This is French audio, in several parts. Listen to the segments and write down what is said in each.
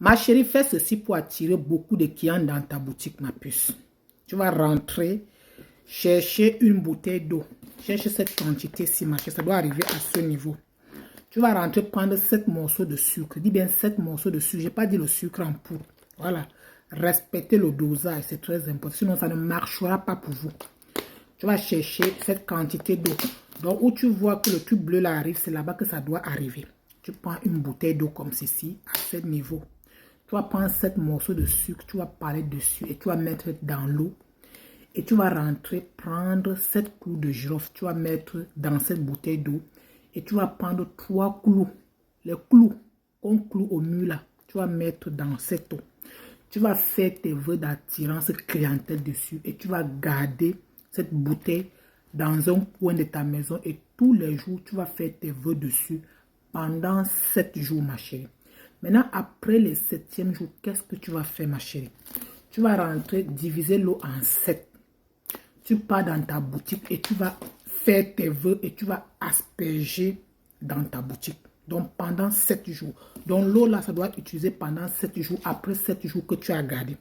Ma chérie, fais ceci pour attirer beaucoup de clients dans ta boutique, ma puce. Tu vas rentrer, chercher une bouteille d'eau. Cherche cette quantité-ci, ma chérie. Ça doit arriver à ce niveau. Tu vas rentrer, prendre 7 morceaux de sucre. Dis bien 7 morceaux de sucre. Je n'ai pas dit le sucre en poudre. Voilà. Respectez le dosage, c'est très important. Sinon, ça ne marchera pas pour vous. Tu vas chercher cette quantité d'eau. Donc, où tu vois que le tube bleu là arrive, c'est là-bas que ça doit arriver. Tu prends une bouteille d'eau comme ceci, à ce niveau. Tu vas prendre 7 morceaux de sucre, tu vas parler dessus et tu vas mettre dans l'eau. Et tu vas rentrer, prendre 7 clous de girofle, tu vas mettre dans cette bouteille d'eau. Et tu vas prendre 3 clous. Les clous qu'on cloue au mur là, tu vas mettre dans cette eau. Tu vas faire tes vœux d'attirance clientèle dessus et tu vas garder cette bouteille dans un coin de ta maison et tous les jours, tu vas faire tes vœux dessus pendant 7 jours, ma chérie. Maintenant, après le 7e jour, qu'est-ce que tu vas faire, ma chérie? Tu vas rentrer, diviser l'eau en 7. Tu pars dans ta boutique et tu vas faire tes vœux et tu vas asperger dans ta boutique. Donc, pendant 7 jours. Donc, l'eau là, ça doit être utilisé pendant 7 jours, après 7 jours que tu as gardé.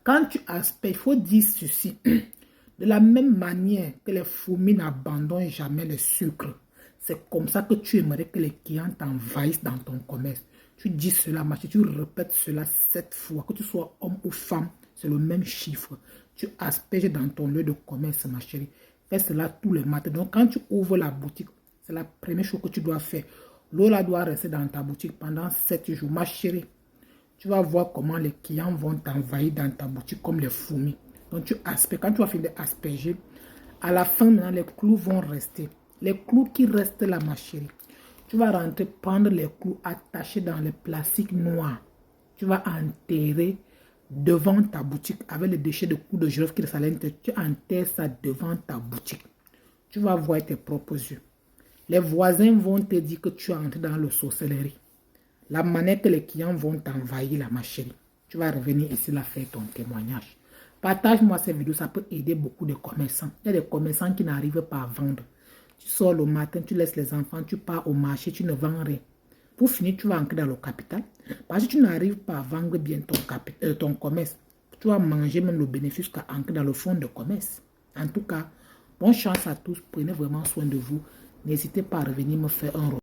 Quand tu asperges, il faut dire ceci. De la même manière que les fourmis n'abandonnent jamais le sucre, c'est comme ça que tu aimerais que les clients t'envahissent dans ton commerce. Tu dis cela, ma chérie, tu répètes cela 7 fois. Que tu sois homme ou femme, c'est le même chiffre. Tu asperges dans ton lieu de commerce, ma chérie. Fais cela tous les matins. Donc, quand tu ouvres la boutique, c'est la première chose que tu dois faire. L'eau là doit rester dans ta boutique pendant 7 jours. Ma chérie, tu vas voir comment les clients vont t'envahir dans ta boutique comme les fourmis. Donc, tu asperges. Quand tu vas finir d'asperger, à la fin, maintenant, les clous vont rester. Les clous qui restent là, ma chérie, tu vas rentrer, prendre les clous attachés dans le plastique noir. Tu vas enterrer devant ta boutique avec les déchets de clous de girofle qui restent à l'intérieur. Tu enterres ça devant ta boutique. Tu vas voir tes propres yeux. Les voisins vont te dire que tu es entré dans le sorcellerie. La manière que les clients vont t'envahir, là, ma chérie. Tu vas revenir ici, là, faire ton témoignage. Partage-moi ces vidéos, ça peut aider beaucoup de commerçants. Il y a des commerçants qui n'arrivent pas à vendre. Tu sors le matin, tu laisses les enfants, tu pars au marché, tu ne vends rien. Pour finir, tu vas entrer dans le capital. Parce que tu n'arrives pas à vendre bien ton commerce. Tu vas manger même le bénéfice qu'à entrer dans le fonds de commerce. En tout cas, bonne chance à tous. Prenez vraiment soin de vous. N'hésitez pas à revenir me faire un retour.